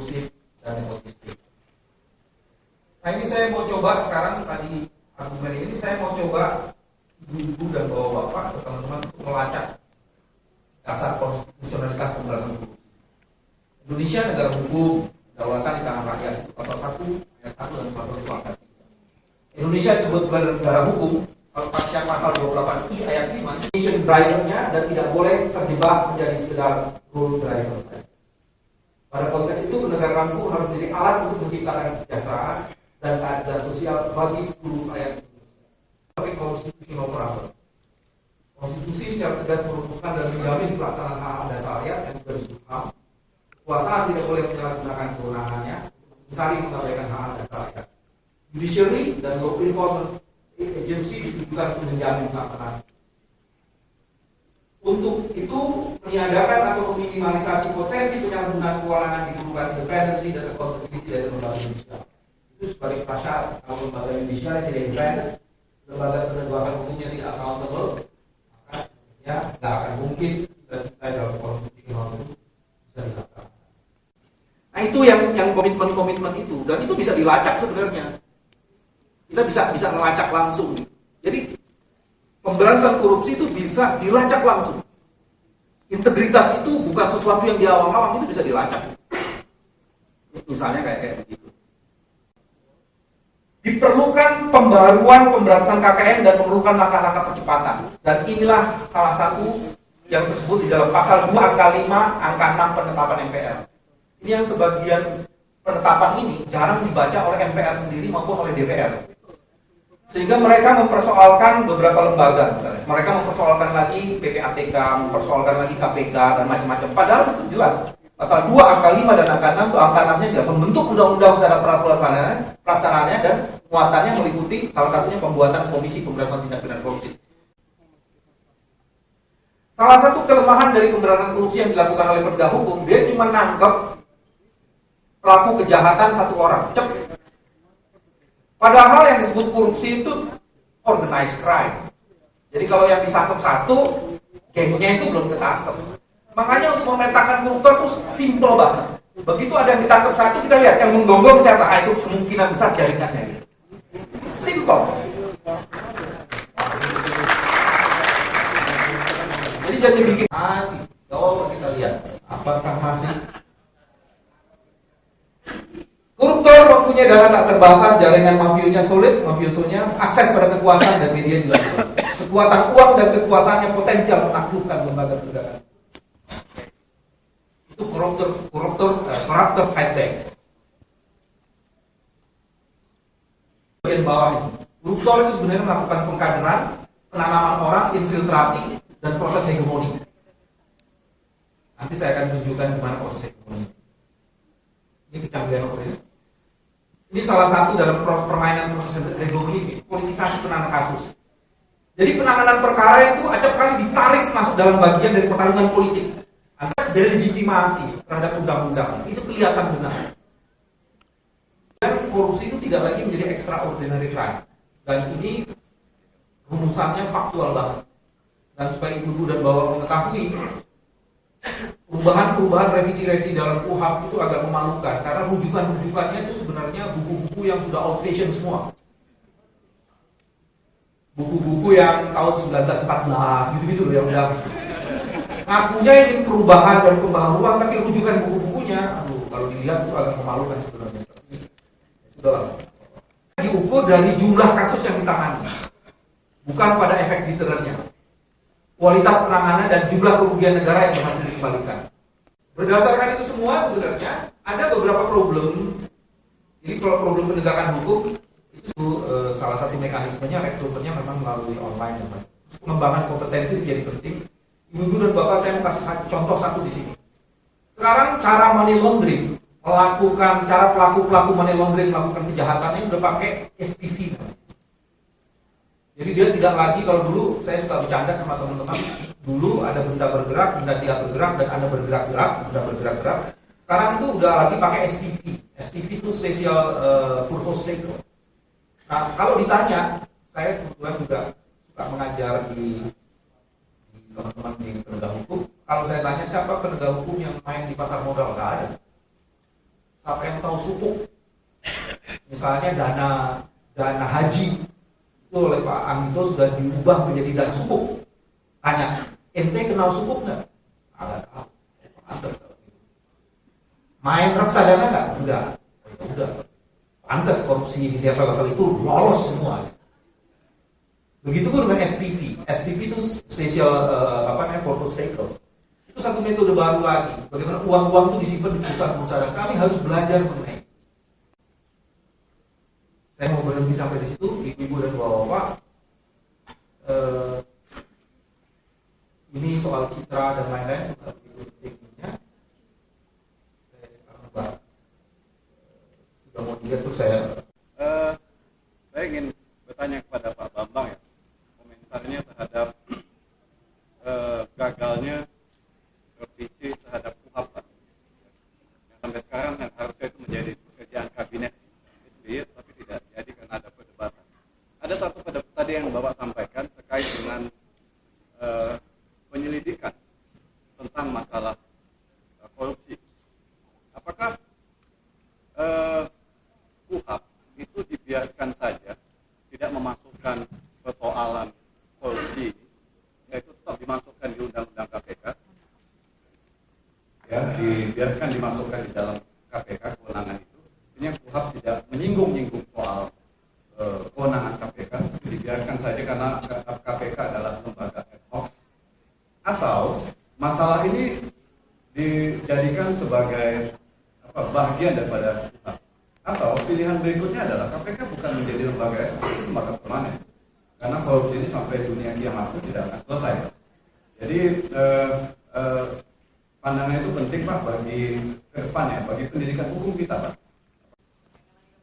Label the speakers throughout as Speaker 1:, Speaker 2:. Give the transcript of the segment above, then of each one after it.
Speaker 1: inklusif, dan nepotistik. Nah ini saya mau coba sekarang, tadi argumen ini saya mau coba ibu-ibu dan bapak-bapak atau teman-teman untuk melacak dasar konstitusionalitas pemberantasan korupsi. Indonesia negara hukum, kedaulatan di tangan rakyat, itu pasal 1 ayat 1 dan pasal 2 ayat 3. Indonesia disebut negara hukum pasal 28I ayat 5, nation driver-nya dan tidak boleh terjebak menjadi sekedar rule driver saja. Pada konteks itu penegakan hukum harus menjadi alat untuk menciptakan kesejahteraan dan keadilan sosial bagi seluruh rakyat Indonesia. Sebagai constitutional operator, konstitusi secara tegas merumuskan dan menjamin pelaksanaan hak dasar rakyat yang juga disebut HAM. Kekuasaan tidak boleh menyalahgunakan kewenangannya untuk mencari mengabaikan hak dasar rakyat. Judiciary dan law enforcement agency ditujukan untuk menjamin pelaksanaan. Untuk itu meniadakan atau meminimalisasi potensi penyalahgunaan kewenangan diperlukan independensi dan accountability dari lembaga judicial. Itu sebagai prasyarat. Kalau lembaga judicial tidak independen, lembaga penegakan hukumnya tidak accountable, maka ya tidak akan mungkin kita dalam konstitusional itu bisa dilaksanakan. Nah itu yang komitmen-komitmen itu, dan itu bisa dilacak sebenarnya. Kita bisa melacak langsung. Jadi pemberantasan korupsi itu bisa dilacak langsung. Integritas itu bukan sesuatu yang di awang-awang, itu bisa dilacak. Misalnya kayak begitu. Diperlukan pembaruan pemberantasan KKN dan memerlukan langkah-langkah percepatan. Dan inilah salah satu yang tersebut di dalam pasal 2 angka 5, angka 6 penetapan MPR. Ini yang sebagian penetapan ini jarang dibaca oleh MPR sendiri maupun oleh DPR. Sehingga mereka mempersoalkan beberapa lembaga misalnya. Mereka mempersoalkan lagi PPATK, mempersoalkan lagi KPK dan macam-macam. Padahal itu jelas. Pasal 2 angka 5 dan angka 6 itu angka 6-nya jelas membentuk undang-undang secara peraturan pelaksanaannya dan muatannya meliputi salah satunya pembuatan Komisi Pemberantasan Tindak Pidana Korupsi. Salah satu kelemahan dari pemberantasan korupsi yang dilakukan oleh penegak hukum, dia cuma nangkep pelaku kejahatan satu orang, cep. Padahal yang disebut korupsi itu organized crime. Jadi kalau yang ditangkap satu, gengnya itu belum ketangkep. Makanya untuk memetakan koruptor itu simple banget. Begitu ada yang ditangkap satu, kita lihat yang menggonggong siapa. Itu kemungkinan besar jaringannya. Simple. Jadi jangan dibikin hati. Kalau kita lihat, apakah masih koruptor mempunyai dana tak terbatas, jaringan mafionya solid, mafiosonya akses pada kekuasaan dan media juga. Kekuatan uang dan kekuasaannya potensial menaklukkan lembaga penegakan. Itu koruptor fight back. Bagian bawah itu, koruptor itu sebenarnya melakukan pengkaderan, penanaman orang, infiltrasi, dan proses hegemoni. Nanti saya akan tunjukkan gimana proses hegemoni. Ini kecanggihan operasi. Ini salah satu dalam permainan proses hegemoni, politisasi penanganan kasus. Jadi penanganan perkara itu acap kali ditarik masuk dalam bagian dari pertarungan politik. Ada delegitimasi terhadap undang-undang. Itu kelihatan benar. Dan korupsi itu tidak lagi menjadi extraordinary crime. Dan ini rumusannya faktual banget. Dan supaya ibu dan bapak mengetahui, perubahan revisi-revisi dalam KUHP itu agak memalukan karena rujukan-rujukannya itu sebenarnya buku-buku yang sudah old fashion semua. Buku-buku yang tahun 1914 gitu-gitu loh yang udah ngakunya ingin perubahan dan pembaharuan, tapi rujukan buku-bukunya kalau dilihat itu agak memalukan sebenarnya. Sudahlah. Diukur dari jumlah kasus yang ditangani, bukan pada efek deterrennya. Kualitas penanganan dan jumlah kerugian negara yang berhasil dikembalikan. Berdasarkan itu semua sebenarnya ada beberapa problem. Jadi kalau problem penegakan hukum itu salah satu mekanismenya rekrutmennya memang melalui online. Pengembangan kompetensi menjadi penting. Ibu dan bapak saya mau kasih contoh satu di sini. Sekarang cara money laundering cara pelaku money laundering melakukan kejahatannya udah pakai SPV. Jadi dia tidak lagi, kalau dulu saya suka bercanda sama teman-teman, dulu ada benda bergerak, benda tidak bergerak, dan ada bergerak-gerak, benda bergerak-gerak. Sekarang itu udah lagi pakai SPV. SPV itu Special Purpose Vehicle. Nah, kalau ditanya, saya kebetulan juga suka mengajar di teman-teman di penegak hukum. Kalau saya tanya siapa penegak hukum yang main di pasar modal, nggak ada. Siapa yang tahu sukuk? Misalnya dana haji itu oleh Pak Anggito sudah diubah menjadi dana sukuk. Tanya, ente kenal sukuk nggak? Nggak tahu. Pantes. Main reksadana nggak? Enggak. Udah. Pantes korupsi di level-level itu lolos semua. Begitu pun dengan SPV. SPV itu special purpose vehicles. Itu satu metode baru lagi. Bagaimana uang-uang itu disimpan di perusahaan-perusahaan. Kami harus belajar mengenai. Saya mau berhenti sampai di situ, ibu dan bapak. Ini soal citra dan lain-lain itu pentingnya. Saya sekarang sudah mau dilihat tuh saya
Speaker 2: ingin bertanya kepada Pak Bambang ya, komentarnya terhadap gagalnya revisi terhadap KUHP yang sampai sekarang yang harusnya itu menjadi pekerjaan kabinet SBY tapi tidak jadi karena ada perdebatan. Ada satu perdebatan tadi yang Bapak sampaikan terkait dengan penyelidikan tentang masalah korupsi. Apakah KUHP itu dibiarkan saja, tidak memasukkan persoalan korupsi, yaitu tetap dimasukkan di Undang-Undang KPK, ya, dibiarkan dimasukkan di dalam KPK kewenangan itu. Ini yang KUHP tidak menyinggung-nyinggung soal kewenangan KPK, itu dibiarkan saja karena KPK adalah lembaga ad hoc. Atau masalah ini dijadikan sebagai bagian daripada KUHP. Atau pilihan berikutnya adalah KPK bukan menjadi lembaga ad hoc, itu lembaga permanen. Karena korupsi ini sampai dunia kiamat pun tidak akan selesai. Jadi pandangan itu penting Pak bagi ke depan ya, bagi pendidikan hukum kita Pak.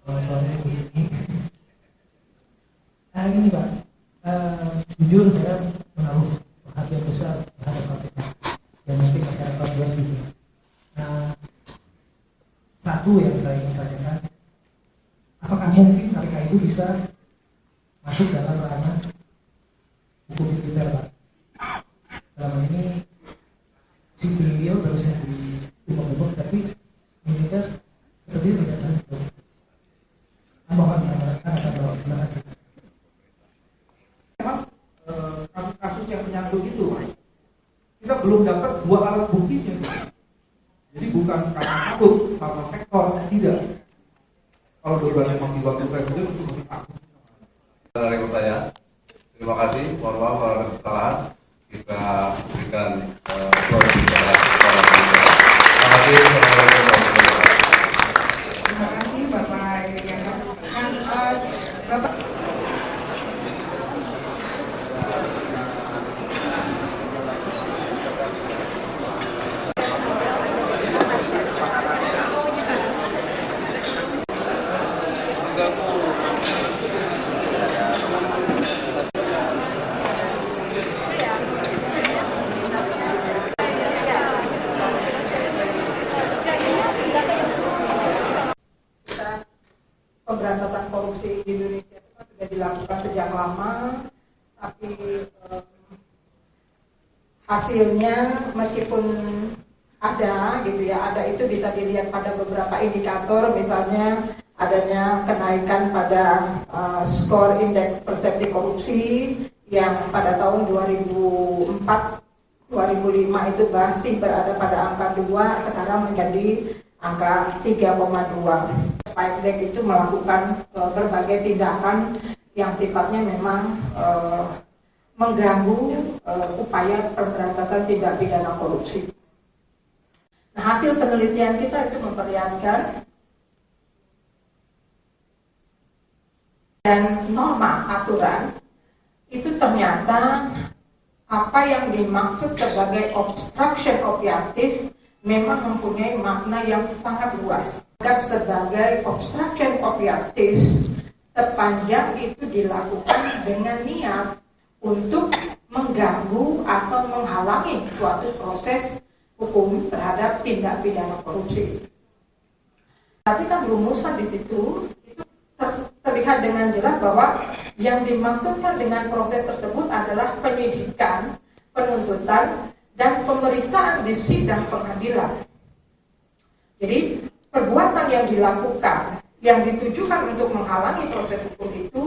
Speaker 3: Soalnya begini, ini Pak, jujur saya menaruh perhatian besar terhadap KPK dan mungkin masyarakat luas juga. Satu yang saya ingin tanyakan, apakah mungkin KPK itu bisa masuk dalam ranah hukum militer Pak? Selama ini sipil terusnya di umum tapi militer seperti tidak sentuh. Mohon terima kasih.
Speaker 1: Memang kasus yang menyangkut itu kita belum dapat dua alat buktinya. Jadi bukan karena takut sama sektor, tidak. Kalau dua-duanya memang diwakilkan itu lebih takut.
Speaker 4: Dari pertanyaan, terima kasih. Mohon maaf kalau ada kesalahan. Kita berikan proses kepada para penonton. Terima kasih.
Speaker 5: Terima kasih Bapak Iriana. Bapak pemberantasan korupsi di Indonesia itu sudah dilakukan sejak lama, tapi hasilnya meskipun ada gitu ya, ada itu bisa dilihat pada beberapa indikator, misalnya adanya kenaikan pada skor indeks persepsi korupsi yang pada tahun 2004-2005 itu masih berada pada angka 2, sekarang menjadi angka 3,2. Spike itu melakukan berbagai tindakan yang sifatnya memang mengganggu upaya pemberantasan tindak pidana korupsi. Nah, hasil penelitian kita itu memperlihatkan dan norma aturan itu ternyata apa yang dimaksud sebagai obstruction of justice memang mempunyai makna yang sangat luas. Sebagai obstruction of justice sepanjang itu dilakukan dengan niat untuk mengganggu atau menghalangi suatu proses hukum terhadap tindak pidana korupsi. Tapi kan rumusan di situ itu terlihat dengan jelas bahwa yang dimaksudkan dengan proses tersebut adalah penyidikan, penuntutan, dan pemeriksaan di sidang pengadilan. Jadi perbuatan yang yang dilakukan yang ditujukan untuk menghalangi proses hukum itu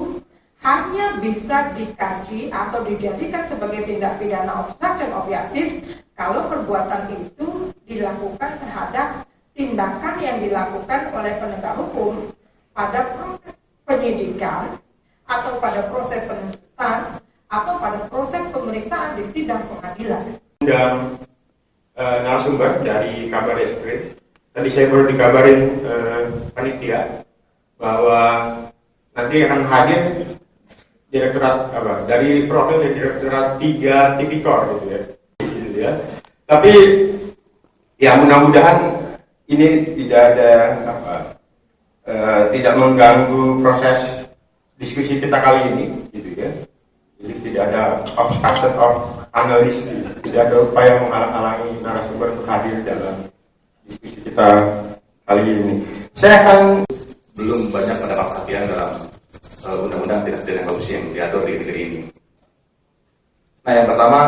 Speaker 5: hanya bisa dikaji atau dijadikan sebagai tindak pidana obstruction of justice kalau perbuatan itu dilakukan terhadap tindakan yang dilakukan oleh penegak hukum pada proses penyidikan atau pada proses penuntutan atau pada proses pemeriksaan di sidang pengadilan.
Speaker 6: Dan narasumber dari Kabar Eskrim, tadi saya baru dikabarin panitia bahwa nanti akan hadir direktorat dari profil direktorat 3 tipikor gitu ya. Tapi ya mudah-mudahan ini tidak ada tidak mengganggu proses diskusi kita kali ini gitu ya. Jadi tidak ada obstruction of analysis, tidak ada upaya menghalang-halangi narasumber untuk hadir dalam diskusi kita kali ini. Saya akan
Speaker 4: belum banyak mendapat perhatian dalam undang-undang tindak pidana korupsi yang diatur di negeri ini. Nah, yang pertama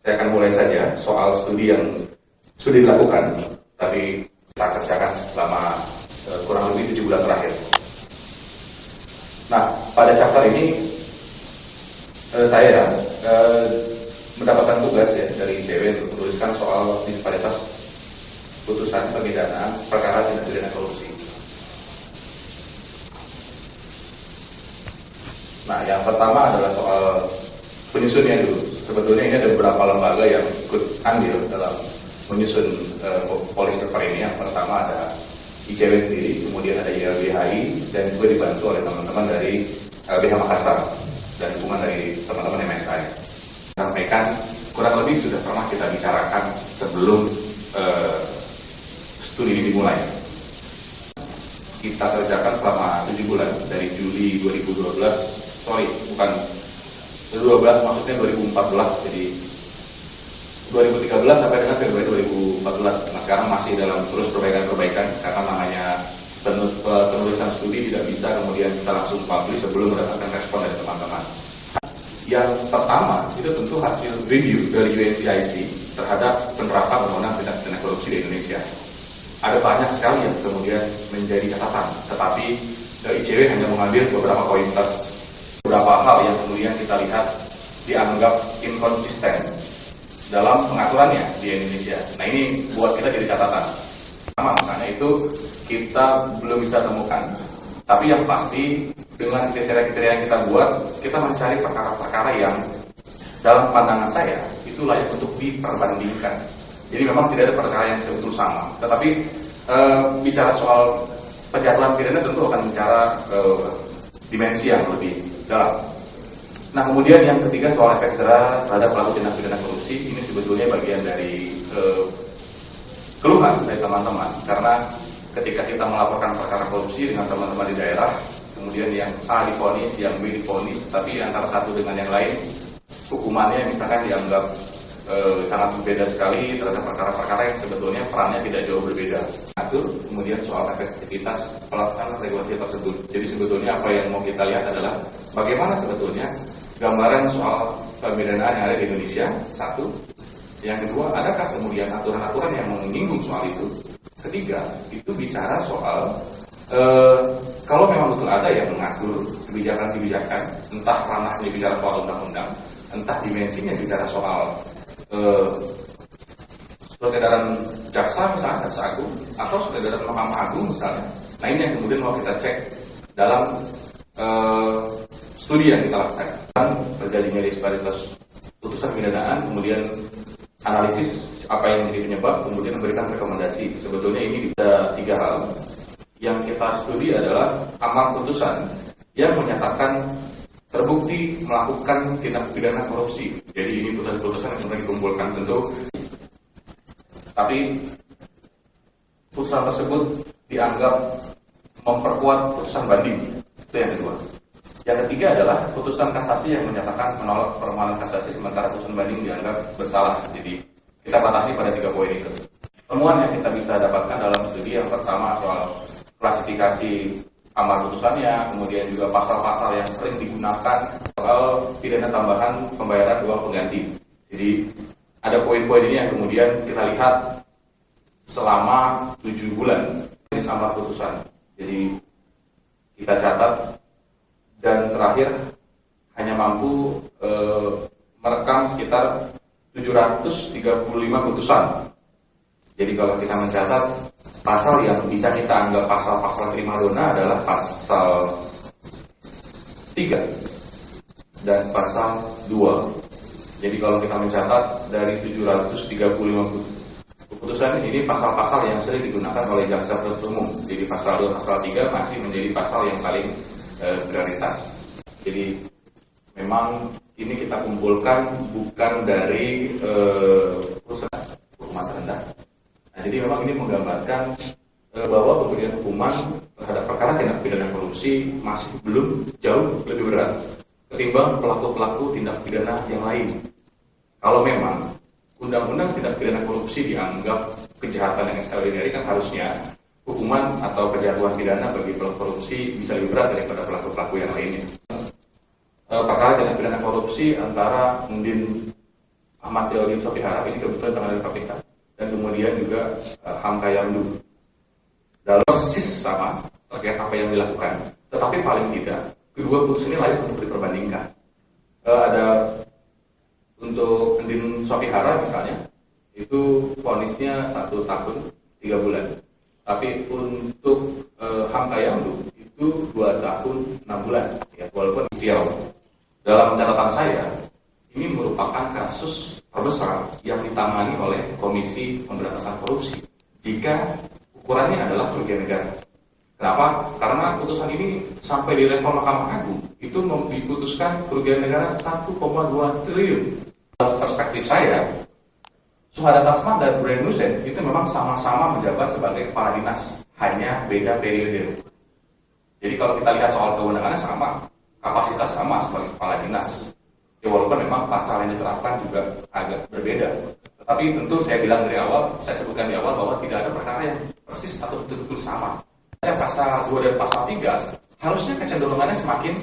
Speaker 4: saya akan mulai saja soal studi yang sudah dilakukan, tapi kita kerjakan selama kurang lebih 7 bulan terakhir. Nah, pada chapter ini saya mendapatkan tugas ya dari ICW untuk menuliskan soal disparitas putusan pemidanaan perkara tindak pidana korupsi. Nah, yang pertama adalah soal penyusunnya dulu. Sebetulnya ini ada beberapa lembaga yang ikut andil dalam menyusun policy paper ini. Yang pertama ada ICW sendiri, kemudian ada YLBHI, dan juga dibantu oleh teman-teman dari BH Makassar dan dukungan dari teman-teman MSI. Sampaikan kurang lebih sudah pernah kita bicarakan sebelum studi ini dimulai. Kita kerjakan selama 7 bulan dari Juli 2012, bukan 2012, maksudnya 2014, jadi 2013 sampai dengan Februari 2014. Nah, sekarang masih dalam terus perbaikan karena namanya penulisan studi tidak bisa kemudian kita langsung publish sebelum mendapatkan respon dari teman-teman. Yang pertama itu tentu hasil review dari UNCIC terhadap penerapan undang-undang tindak pidana korupsi di Indonesia. Ada banyak sekali yang kemudian menjadi catatan, tetapi ICW hanya mengambil beberapa pointers, beberapa hal yang kemudian kita lihat dianggap inkonsisten dalam pengaturannya di Indonesia. Nah, ini buat kita jadi catatan. Misalnya itu kita belum bisa temukan, tapi yang pasti dengan kriteria-kriteria yang kita buat, kita mencari perkara-perkara yang dalam pandangan saya itu layak untuk diperbandingkan. Jadi memang tidak ada perkara yang betul sama, tetapi bicara soal penjatuhan pidana tentu akan bicara dimensi yang lebih dalam. Nah, kemudian yang ketiga soal efek jera terhadap pelaku tindak pidana korupsi, ini sebetulnya bagian dari keluhan dari teman-teman, karena ketika kita melaporkan perkara korupsi dengan teman-teman di daerah, kemudian yang A divonis, yang B divonis, tapi antara satu dengan yang lain hukumannya misalkan dianggap sangat berbeda sekali terhadap perkara-perkara yang sebetulnya perannya tidak jauh berbeda. Atur kemudian soal efektivitas pelaksanaan regulasi tersebut. Jadi sebetulnya apa yang mau kita lihat adalah bagaimana sebetulnya gambaran soal pemidanaan yang ada di Indonesia, satu. Yang kedua, adakah kemudian aturan-aturan yang menyinggung soal itu? Ketiga, itu bicara soal kalau memang betul ada yang mengatur kebijakan-kebijakan, entah ranahnya bicara soal undang-undang, entah dimensinya bicara soal surat edaran jaksa misalnya, jaksa agung, atau surat edaran Mahkamah Agung misalnya. Nah, ini yang kemudian mau kita cek dalam studi yang kita lakukan. Terjadinya disparitas putusan pemidanaan, kemudian analisis apa yang menjadi penyebab, kemudian memberikan rekomendasi. Sebetulnya ini ada 3 hal. Yang kita studi adalah amar putusan yang menyatakan terbukti melakukan tindak pidana korupsi. Jadi ini putusan-putusan yang sudah dikumpulkan tentu. Tapi putusan tersebut dianggap memperkuat putusan banding. Itu yang kedua. Yang ketiga adalah putusan kasasi yang menyatakan menolak permohonan kasasi sementara putusan banding dianggap bersalah. Jadi kita batasi pada 3 poin itu. Temuan yang kita bisa dapatkan dalam studi yang pertama soal klasifikasi amar putusannya, kemudian juga pasal-pasal yang sering digunakan soal pidana tambahan pembayaran uang pengganti. Jadi ada poin-poin ini yang kemudian kita lihat selama 7 bulan. jenis amar putusan. Jadi kita catat, dan terakhir hanya mampu merekam sekitar 735 putusan. Jadi kalau kita mencatat, pasal yang bisa kita anggap pasal-pasal primadona adalah pasal 3 dan pasal 2. Jadi kalau kita mencatat dari 735 putusan ini pasal-pasal yang sering digunakan oleh jaksa penuntut umum. Jadi pasal 2, pasal 3 masih menjadi pasal yang paling prioritas. Jadi memang ini kita kumpulkan bukan dari hukuman terendah. Nah, jadi memang ini menggambarkan bahwa pemberian hukuman terhadap perkara tindak pidana korupsi masih belum jauh lebih berat ketimbang pelaku-pelaku tindak pidana yang lain. Kalau memang undang-undang tindak pidana korupsi dianggap kejahatan yang ekstraordinari, kan harusnya hukuman atau kejatuhan pidana bagi pelaku korupsi bisa lebih berat daripada pelaku-pelaku yang lainnya. Perkara tindak pidana korupsi antara Undin Ahmad Yauddin Sofihara, ini kebetulan tangan KPK, dan kemudian juga Hamka Yamdu, dalam persis sama terkait apa yang dilakukan, tetapi paling tidak kedua putusan ini layak untuk diperbandingkan. Ada untuk Undin Sofihara misalnya, itu vonisnya 1 tahun 3 bulan. Tapi untuk Hamka Yamdu itu 2 tahun 6 bulan. Ya, walaupun dia dalam catatan saya, ini merupakan kasus terbesar yang ditangani oleh Komisi Pemberantasan Korupsi jika ukurannya adalah kerugian negara. Kenapa? Karena putusan ini sampai di level Mahkamah Agung itu diputuskan kerugian negara 1,2 triliun. Dalam perspektif saya, Suhada Tasman dan Brian Hussein itu memang sama-sama menjabat sebagai kepala dinas, hanya beda periode. Jadi kalau kita lihat soal kewenangannya sama, kapasitas sama sebagai kepala dinas. Ya, walaupun memang pasal yang diterapkan juga agak berbeda. Tetapi tentu saya bilang dari awal, saya sebutkan di awal bahwa tidak ada perkara yang persis atau betul-betul sama. Pasal 2 dan pasal 3 harusnya kecenderungannya semakin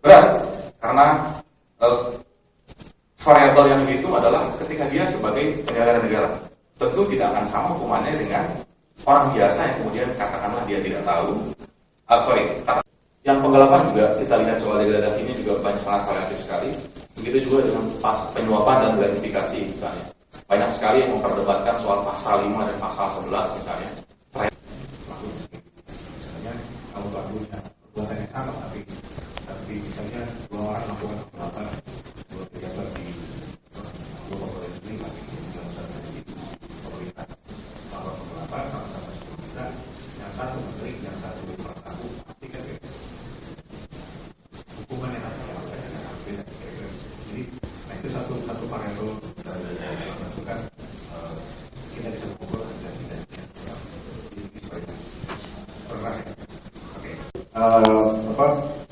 Speaker 4: berat, karena variabel yang dihitung adalah ketika dia sebagai penyelenggara negara. Tentu tidak akan sama hukumannya dengan orang biasa yang kemudian katakanlah dia tidak tahu. Yang penggelapan juga kita lihat soal degradasinya juga banyak, sangat variatif sekali. Begitu juga dengan penyuapan dan gratifikasi misalnya. Banyak sekali yang memperdebatkan soal pasal 5 dan pasal 11 misalnya.
Speaker 1: Misalnya kalau pelakunya perbuatan yang sama, tapi misalnya 2 orang melakukan penggelapan, 2 pejabat di pegawai negeri, tapi penjelasan dari pemerintah bahwa penggelapan sama-sama 10 juta, yang satu menteri, yang satu pelaku, pasti kan beda. Hukuman yang harus beda. Jadi, nah itu satu variabel yang menentukan kita bisa mengukur dan tidak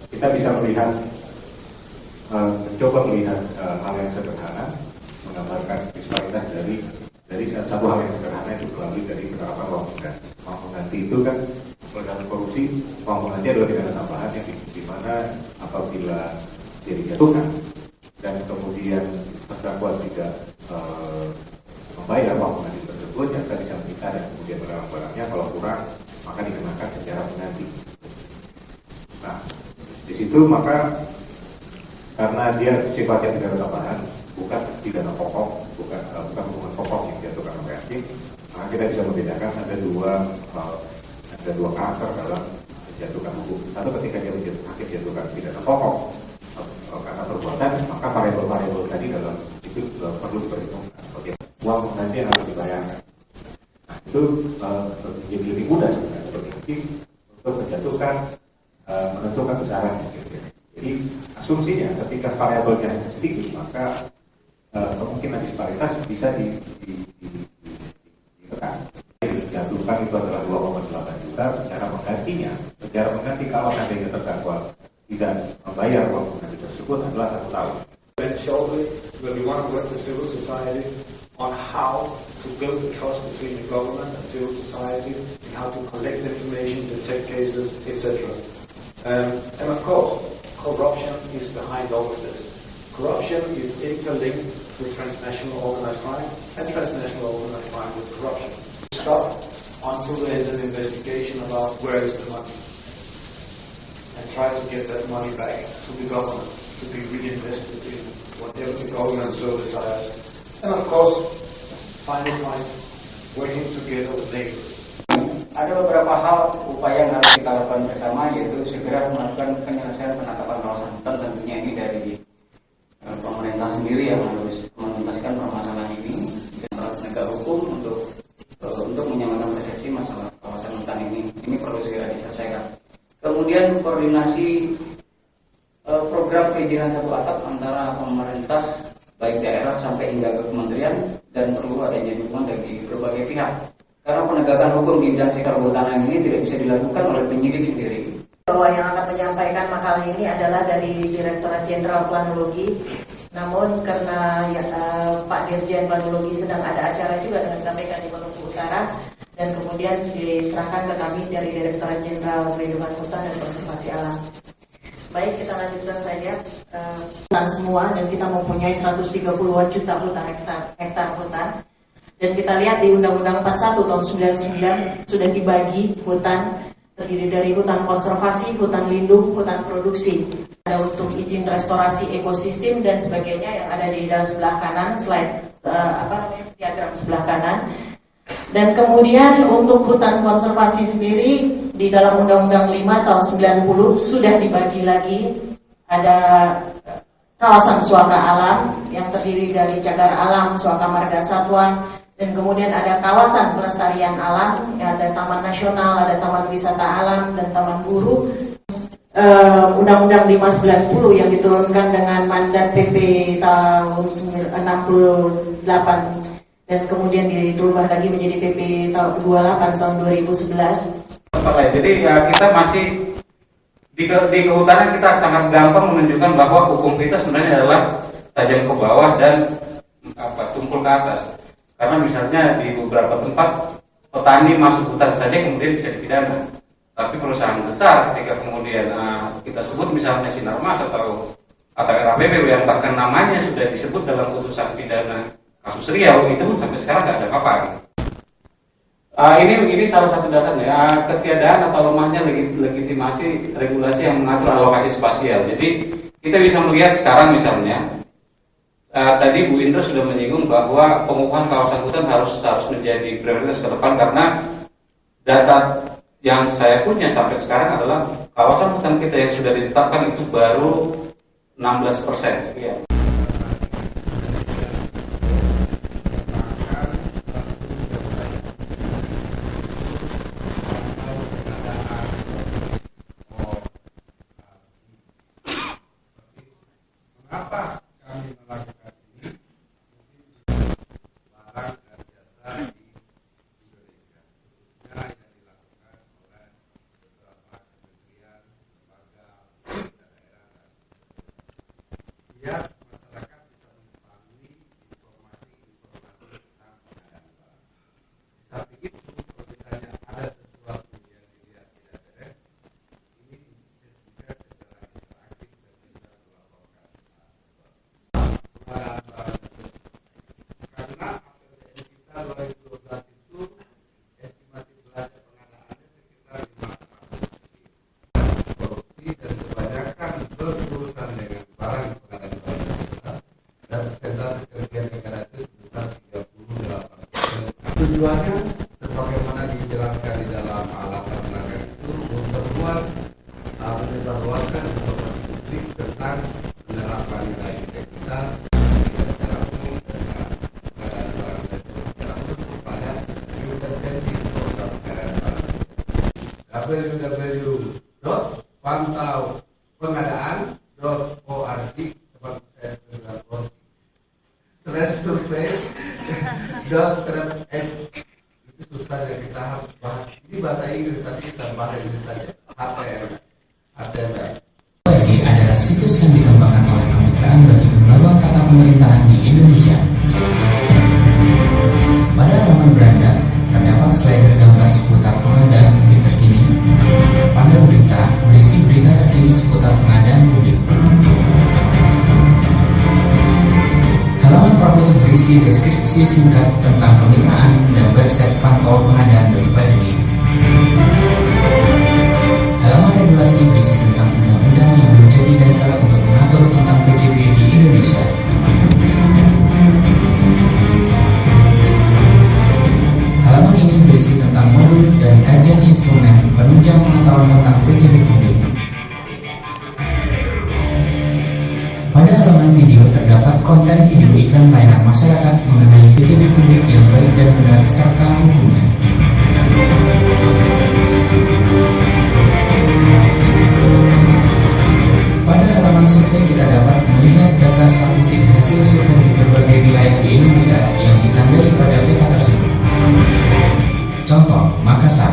Speaker 1: kita bisa melihat, mencoba melihat hal yang sederhana, menggambarkan disparitas dari satu hal yang sederhana itu melalui dari penerapan uang pengganti. Uang pengganti itu kan dalam korupsi, uang pengganti adalah pidana tambahan yang di mana apabila dia dijatuhkan dan kemudian terdakwa tidak membayar uang pengganti tersebut, jaksa bisa menyita dan kemudian melarang barangnya. Kalau kurang, maka dikenakan secara pengganti. Nah, di situ maka karena dia sifatnya pidana tambahan, bukan pidana pokok, bukan hukuman pokok yang dijatuhkan oleh hakim, maka kita bisa membedakan ada dua karakter dalam menjatuhkan hukum. Satu, ketika dia hakim jatuhkan pidana pokok karena perbuatan, maka variabel-variabel tadi dalam itu perlu diperhitungkan. Uang pengganti yang harus dibayarkan. Nah, itu jadi lebih mudah sebenarnya bagi hakim untuk menentukan besarannya. Jadi asumsinya ketika variabelnya sedikit, maka kemungkinan disparitas bisa ditekan. Dijatuhkan itu adalah 2,8 juta. Secara mengganti kalau seandainya terdakwa tidak membayar uang pengganti tersebut adalah 1 tahun.
Speaker 7: Where we want to work with civil society on how to build the trust between the government and civil society, and how to collect information, detect cases, etc. And of course, corruption is behind all of this. Corruption is interlinked with transnational organized crime, and transnational organized crime with corruption. Stop until there is an investigation about where is the money, and try to get that money back to the government to be reinvested in whatever the government so desires. And of course, final point, working together with neighbors.
Speaker 8: Ada beberapa hal upaya yang harus kita lakukan bersama, yaitu segera melakukan penyelesaian penangkapan kawasan hutan. Tentunya ini dari pemerintah sendiri yang harus menuntaskan permasalahan ini dengan penegak hukum untuk menyamakan persepsi masalah kawasan hutan ini. Ini perlu segera diselesaikan. Kemudian koordinasi program perizinan satu atap antara pemerintah baik daerah sampai hingga ke kementerian, dan perlu adanya dukungan dari berbagai pihak. Karena penegakan hukum di bidang sektor kehutanan ini tidak bisa dilakukan oleh penyidik sendiri.
Speaker 5: Bahwa yang akan menyampaikan makalah ini adalah dari Direktorat Jenderal Planologi. Namun karena Pak Dirjen Planologi sedang ada acara juga dengan KPK di Maluku Utara, dan kemudian diserahkan ke kami dari Direktorat Jenderal Perlindungan Hutan dan Konservasi Alam. Baik, kita lanjutkan saja. Hutan semua, dan kita mempunyai 130-an juta hektar hutan. Dan kita lihat di Undang-Undang 41 tahun 99 sudah dibagi hutan, terdiri dari hutan konservasi, hutan lindung, hutan produksi. Ada untuk izin restorasi ekosistem dan sebagainya yang ada di dalam sebelah kanan, slide diagram sebelah kanan. Dan kemudian untuk hutan konservasi sendiri di dalam Undang-Undang 5 tahun 90 sudah dibagi lagi. Ada kawasan suaka alam yang terdiri dari cagar alam, suaka marga satwa, dan kemudian ada kawasan pelestarian alam, ada taman nasional, ada taman wisata alam, dan taman guru. Undang-Undang 590 yang diturunkan dengan mandat PP tahun 68 dan kemudian dirubah lagi menjadi PP tahun 28 tahun 2011.
Speaker 8: Jadi kita masih di kehutanan kita sangat gampang menunjukkan bahwa hukum kita sebenarnya adalah tajam ke bawah dan tumpul ke atas. Karena misalnya di beberapa tempat petani masuk hutan saja kemudian bisa dipidana. Tapi perusahaan besar ketika kemudian kita sebut misalnya Sinarmas atau RAPP yang bahkan namanya sudah disebut dalam putusan pidana kasus Riau, itu pun sampai sekarang nggak ada apa-apa. Gitu. Ini salah satu dasarnya ketiadaan atau lemahnya legitimasi regulasi yang mengatur alokasi spasial. Jadi kita bisa melihat sekarang misalnya tadi Bu Indra sudah menyinggung bahwa pengukuhan kawasan hutan harus menjadi prioritas ke depan, karena data yang saya punya sampai sekarang adalah kawasan hutan kita yang sudah ditetapkan itu baru 16%. Ya.
Speaker 2: Mengapa kami melakukan ini? Barang dan jasa di Indonesia, khususnya yang dilakukan oleh beberapa kementerian, lembaga, daerah, biar masyarakat bisa mengetahui informasi-informasi tentang pengadaan barang. Di samping itu, kalau misalnya ada sesuatu yang dilihat tidak beres, ini bisa juga secara interaktif dan bisa melaporkan. Karena APBN kita 2012 itu estimasi belanja pengadaannya sekitar 500 korupsi dan kebanyakan berurusan dengan barang pengadaan barang dan persentase kerugian negara itu sebesar 38%. Tujuannya sebagaimana dijelaskan di dalam latar belakang itu memperluas menyebarluaskan informasi publik tentang penerapan nilai integritas secara umum dan pengadaan barang dan jasa secara umum supaya intervensi program pengadaan barang. www.pantau.org/survey itu susah ya, kita harus bahas ini bahasa Inggris tapi kita bahas Inggris saja. HTML
Speaker 9: adalah situs yang dikembangkan oleh Kemitraan bagi Pembaruan Tata Pemerintahan di Indonesia. Pada halaman beranda terdapat slider gambar seputar pengadaan publik terkini, panel berita berisi berita terkini seputar pengadaan publik. Halaman profil berisi deskripsi singkat tentang kemitraan dan website pantau pengadaan.org. tentang modul dan kajian instrumen penunjang pengetahuan tentang PJB publik. Pada halaman video terdapat konten video iklan layanan masyarakat mengenai PJB publik yang baik dan benar serta hukumnya. Pada halaman survei kita dapat melihat data statistik hasil survei di berbagai wilayah di Indonesia yang ditandai pada peta tersebut. Contoh, Makassar.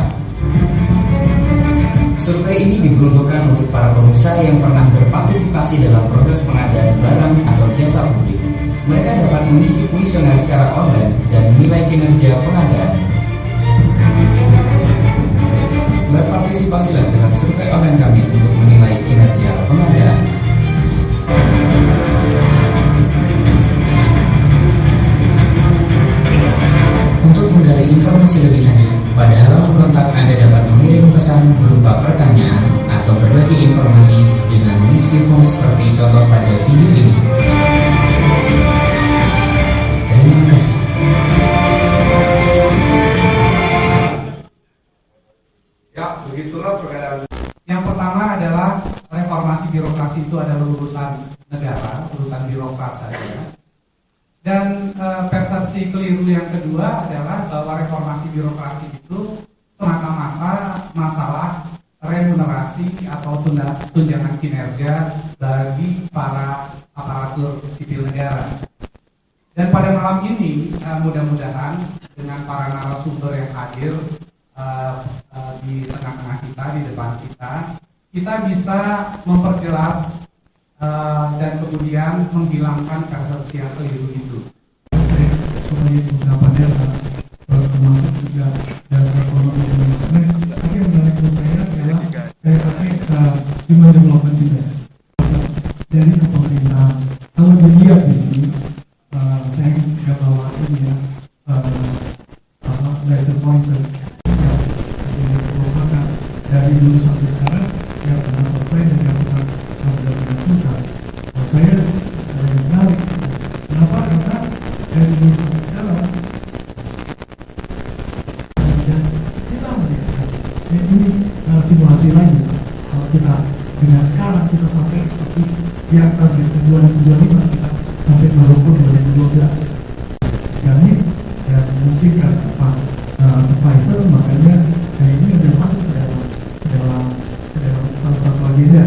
Speaker 9: Survei ini diperuntukkan untuk para pengusaha yang pernah berpartisipasi dalam proses pengadaan barang atau jasa publik. Mereka dapat mengisi kuesioner secara online dan menilai kinerja pengadaan. Berpartisipasilah dalam survei online kami untuk menilai kinerja pengadaan. Untuk menggali informasi lebih lanjut, pada halaman kontak Anda dapat mengirim pesan berupa pertanyaan atau berbagi informasi dengan mengisi form seperti contoh pada video ini. Terima kasih.
Speaker 10: Ya, begitulah perbedaan. Yang pertama adalah reformasi birokrasi itu adalah urusan negara, urusan birokrat saja. Dan persepsi keliru yang kedua adalah bahwa reformasi birokrasi itu semata-mata masalah remunerasi atau tunjangan kinerja bagi para aparatur sipil negara. Dan pada malam ini mudah-mudahan dengan para narasumber yang hadir di tengah-tengah kita, di depan kita bisa memperjelas dan kemudian menghilangkan persepsi yang keliru itu.
Speaker 11: Saya sebagai beberapa data termasuk juga data ekonomi dan internet, tapi yang menarik menurut saya adalah saya pakai Human Development Index dari pemerintahan. Kalau dilihat di sini, saya nggak bawa ini ya, laser pointer. Dari dulu sampai sekarang yang pernah selesai dan yang pernah tuntas. Saya menarik. Kenapa? Karena dari dulu sampai sekarang kita melihat ini simulasi lagi. Kalau kita dengan sekarang kita sampai seperti yang target 2025 kita sampai Maroko 2012. Kami yang mungkin karena Pak Pfizer makanya ini udah masuk ke dalam salah satu agenda.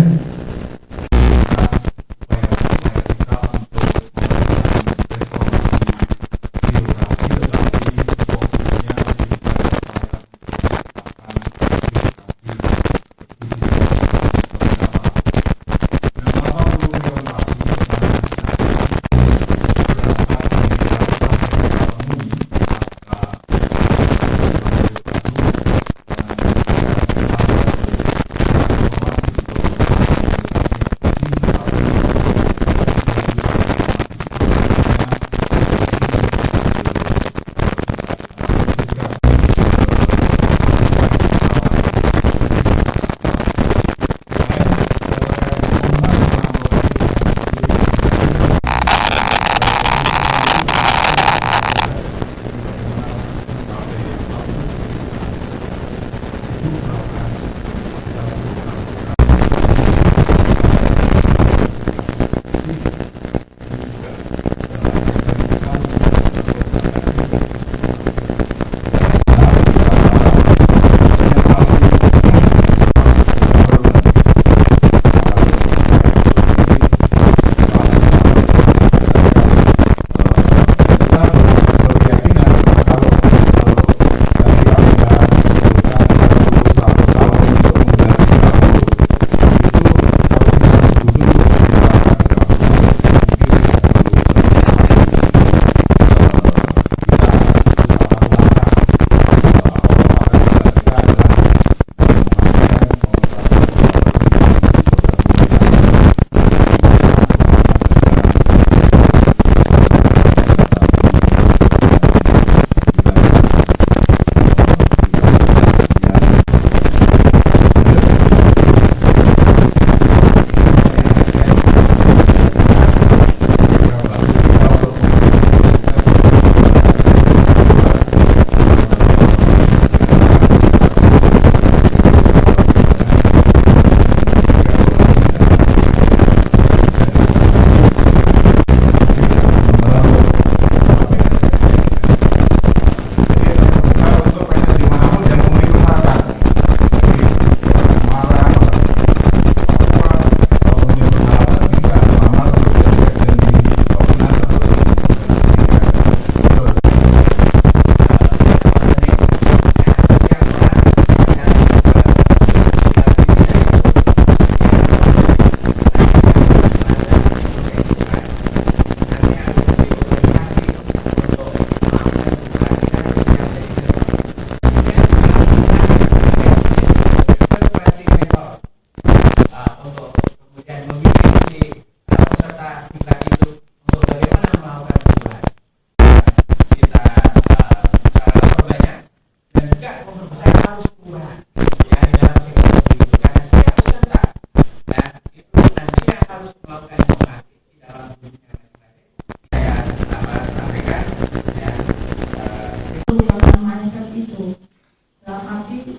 Speaker 5: dalam arti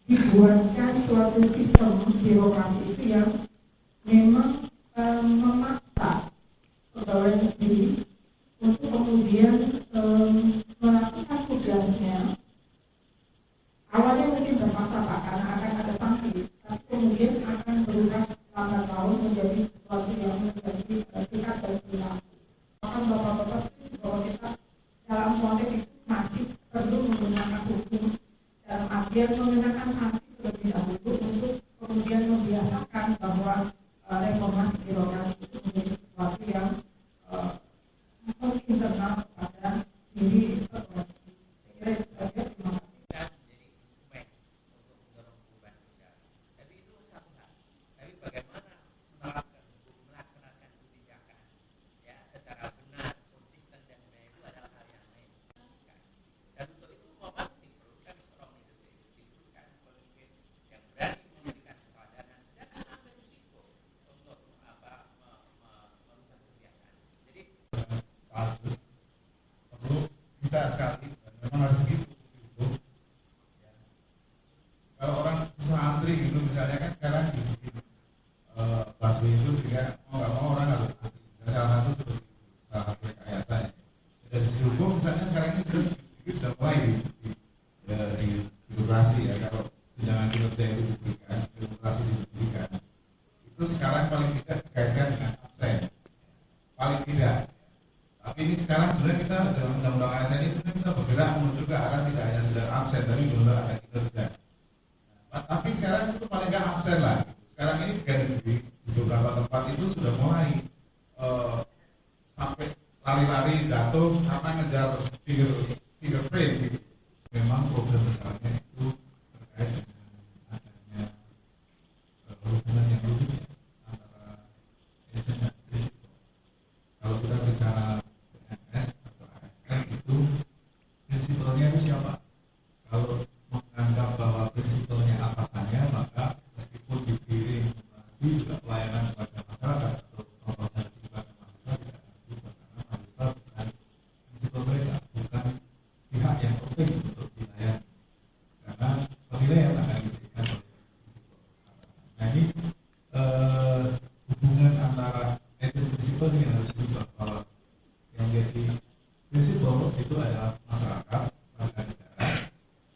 Speaker 5: dibuatkan suatu sistem birokrasi itu yang memang memaksa pegawai negeri untuk kemudian melakukan tugasnya. Awalnya mungkin terpaksa Pak, karena akan ada sanksi, tapi kemudian akan berubah lambat laun menjadi sesuatu yang menjadi tingkat dan perilaku. Bahkan bapak-bapak bahwa kita dalam konteks itu masih perlu menggunakan hukum dalam artian menggunakan sanksi terlebih dahulu untuk kemudian membiasakan bahwa reformasi birokrasi itu menjadi sesuatu yang internal kepada diri pegawai. Saya kira itu saja. Terima kasih.
Speaker 12: Kita sekali memang harus begitu. Kalau orang susah antri gitu misalnya kan sekarang dibikin busway itu juga mau nggak mau orang harus antri. Salah satu rekayasa. Dari sisi hukum misalnya sekarang ini sedikit sudah mulai di birokrasi ya, kalau tunjangan kinerja itu diberikan, birokrasi diberikan, itu sekarang paling tidak dikaitkan dengan absen, paling tidak. Tapi ini sekarang sebenarnya kita dalam undang-undang ASN itu kita bergerak menuju ke arah tidak hanya sekedar absen, tapi benar ada kinerja. Tapi sekarang itu paling nggak absen lah. Sekarang ini di beberapa tempat itu sudah mulai sampai lari-lari jatuh karena ngejar fingerprint gitu. Memang problem besarnya itu terkait dengan adanya hubungan yang rumit antara agent dan prinsipal. Kalau kita bicara PNS atau ASN itu prinsipalnya itu siapa? Kalau menganggap bahwa prinsipalnya atasannya, maka meskipun diberi informasi juga pelayanan kepada masyarakat atau contohnya kepada mahasiswa tidak akan berubah, karena mahasiswa bukan prinsipal mereka, bukan pihak yang penting untuk dilayani, karena penilaian akan diberikan oleh prinsipal. Nah ini hubungan antara agent prinsipal ini harus diubah, bahwa yang jadi prinsipal itu adalah masyarakat, warga negara,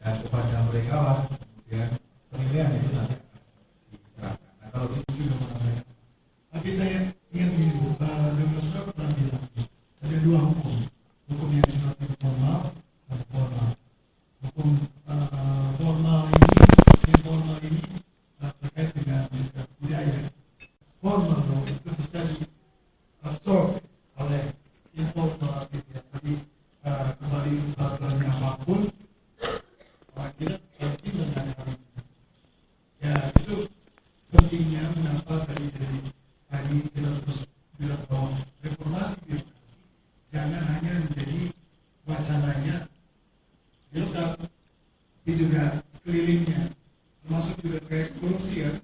Speaker 12: dan kepada mereka lah kemudian penilaian itu nanti akan diserahkan. Nah kalau itu juga menambahkan.
Speaker 11: Tapi saya ingat ini Bu, Dr. Srok pernah bilang ada dua hukum yang sifatnya formal dan formal. Hukum formal ini, informal ini terkait dengan budaya. Formal itu bisa diabsorb oleh informal gitu ya. Tadi kembali peraturannya apapun, kita penting dengan hal ini. Ya itu pentingnya mengapa tadi kita terus bilang bahwa reformasi birokrasi jangan hanya menjadi wacananya birokrat, tapi juga sekelilingnya, termasuk juga kayak korupsi kan.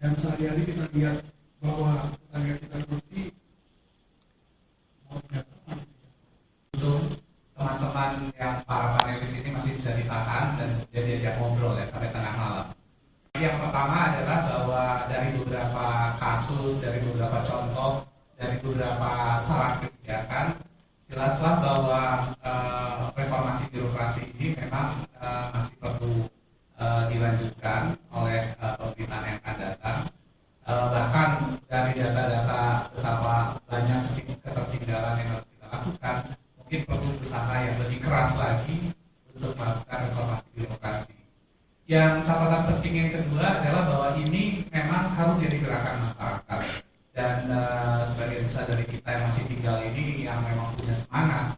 Speaker 11: Dan sehari-hari kita lihat bahwa tetangga kita korupsi mau teman.
Speaker 10: Untuk teman-teman yang para panelis ini masih bisa ditahan dan jadi diajak ngobrol ya sampai tengah malam. Yang pertama adalah bahwa dari beberapa kasus, dari beberapa contoh, dari beberapa saran kebijakan, jelaslah bahwa reformasi birokrasi ini memang masih perlu dilanjutkan oleh pemerintahan yang akan datang. Bahkan dari data-data betapa banyak ketertinggalan yang harus kita lakukan, mungkin perlu usaha yang lebih keras lagi untuk melakukan reformasi birokrasi. Yang catatan penting yang kedua adalah bahwa ini memang harus jadi gerakan masyarakat, dan sebagian besar dari kita yang masih tinggal ini yang memang punya semangat,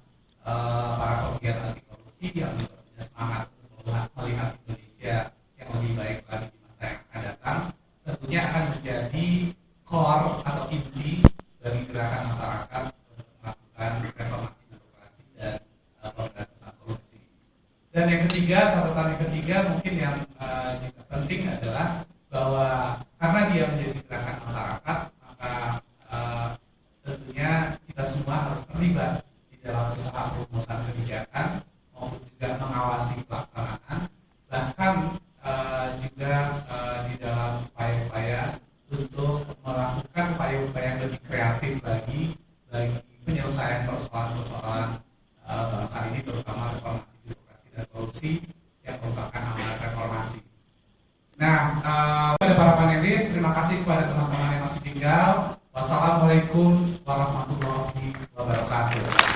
Speaker 10: para pegiat anti korupsi yang juga punya semangat untuk melihat Indonesia yang lebih baik lagi di masa yang akan datang, tentunya akan menjadi core atau inti dari gerakan masyarakat untuk melakukan reformasi birokrasi dan pemberantasan korupsi. Dan yang ketiga, catatan yang ketiga mungkin yang juga penting adalah bahwa karena dia menjadi gerakan masyarakat, maka tentunya kita semua harus terlibat di dalam usaha perumusan kebijakan maupun juga mengawasi pelaksanaan, Kepada para panelis, terima kasih kepada teman-teman yang masih tinggal. Wassalamualaikum warahmatullahi wabarakatuh.